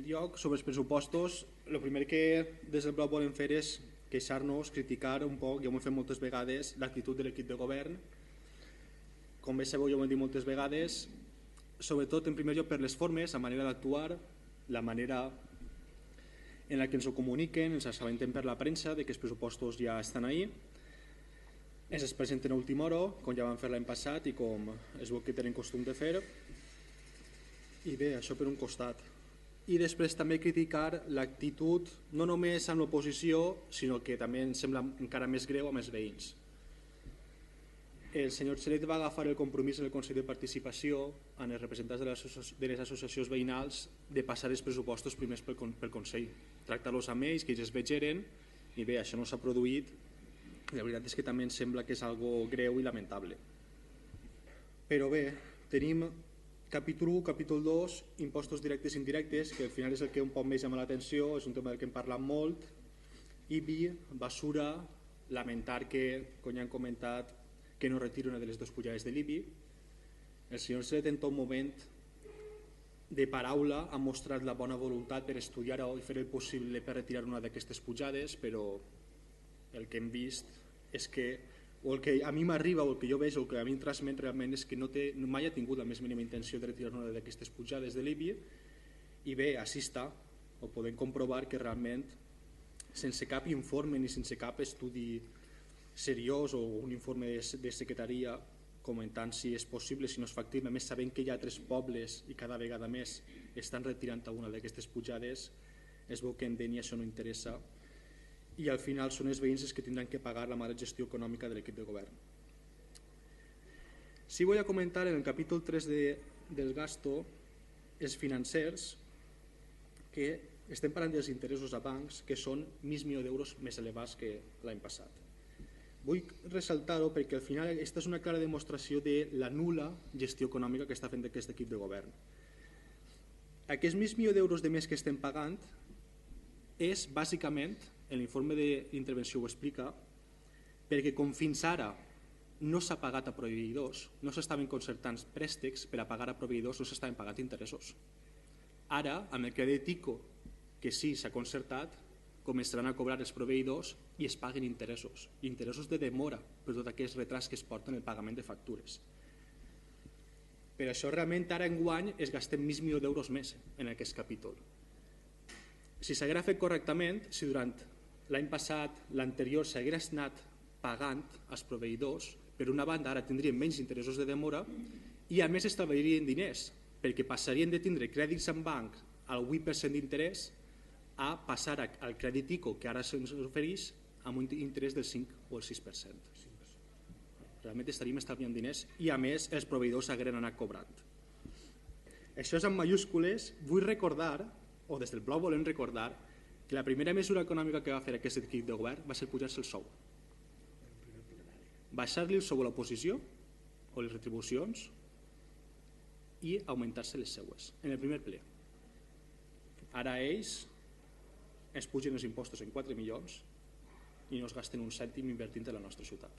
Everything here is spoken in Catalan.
primer lloc, sobre els pressupostos, el primer que des del bloc volem fer és queixar-nos, criticar un poc, ja ho hem fet moltes vegades, l'actitud de l'equip de govern. Com bé sabeu, ja ho hem dit moltes vegades, sobretot en primer lloc per les formes, la manera d'actuar, la manera en la que ens ho comuniquen, ens assabentem per la premsa de que els pressupostos ja estan ahí, ens es presenten a última hora, com ja van fer l'any passat i com es veu que tenen costum de fer. I bé, això per un costat. I després també criticar l'actitud no només amb l'oposició, sinó que també em sembla encara més greu amb els veïns. El senyor Xeret va agafar el compromís en el Consell de Participació amb els representants de les associacions veïnals de passar els pressupostos primers pel Consell, tractar-los amb ells, que ells es vegeren, i bé, això no s'ha produït. La veritat és que també em sembla que és algo greu i lamentable. Però bé, tenim capítol 1, capítol 2, impostos directes i indirectes, que al final és el que un poc més llama l'atenció, és un tema del que hem parlat molt. IBI, basura, lamentar que, com ja han comentat, que no retiri una de les dues pujades de l'IBI. El senyor Xeret en tot moment de paraula ha mostrat la bona voluntat per estudiar-ho i fer el possible per retirar una d'aquestes pujades, però el que hem vist és que, o el que a mi m'arriba o el que jo veig o el que a mi em transmet realment és que mai ha tingut la més mínima intenció de retirar una d'aquestes pujades de l'IBI. I bé, així està, ho podem comprovar que realment sense cap informe ni sense cap estudi seriós o un informe de secretaria comentant si és possible, si no és factible, a més sabent que hi ha altres pobles i cada vegada més estan retirant alguna d'aquestes pujades, es veu que en Deni això no interessa i al final són els veïns els que tindran que pagar la mala gestió econòmica de l'equip de govern. Sí vull comentar en el capítol 3 del gasto els financers, que estem parlant dels interessos a bancs que són $1.000.000 d'euros més elevats que l'any passat. Vull ressaltar-ho perquè al final aquesta és una clara demostració de la nul·la gestió econòmica que està fent aquest equip de govern. Aquests $1.000.000 d'euros de més que estem pagant és bàsicament, en l'informe d'intervenció ho explica, perquè com fins ara no s'ha pagat a proveïdors, no s'estaven concertant préstecs per a pagar a proveïdors, no s'estaven pagant interessos. Ara, amb el crèdit ICO, que sí s'ha concertat, començaran a cobrar els proveïdors i es paguen interessos de demora per tot aquests retrats que es porten el pagament de factures. Per això realment ara enguany es gasten $1.000.000 d'euros més en aquest capítol. Si s'hagués fet correctament, si durant l'any passat, l'anterior, s'hagués anat pagant als proveïdors, per una banda ara tindrien menys interessos de demora i a més estalviarien diners, perquè passarien de tindre crèdits en banc al 8% d'interès a passar al crèdit ICO que ara se'ns ofereix amb un interès del 5 o el 6%. Realment estaríem estalviant diners i a més els proveïdors hagueren anat cobrant. Això és en majúscules. Vull recordar, o des del bloc volem recordar, que la primera mesura econòmica que va fer aquest equip de govern va ser pujar-se el sou. Baixar-li el sou a l'oposició o les retribucions i augmentar-se les seues en el primer ple. Ara ells es pugen els impostos en 4 milions i no es gasten un cèntim invertint en la nostra ciutat.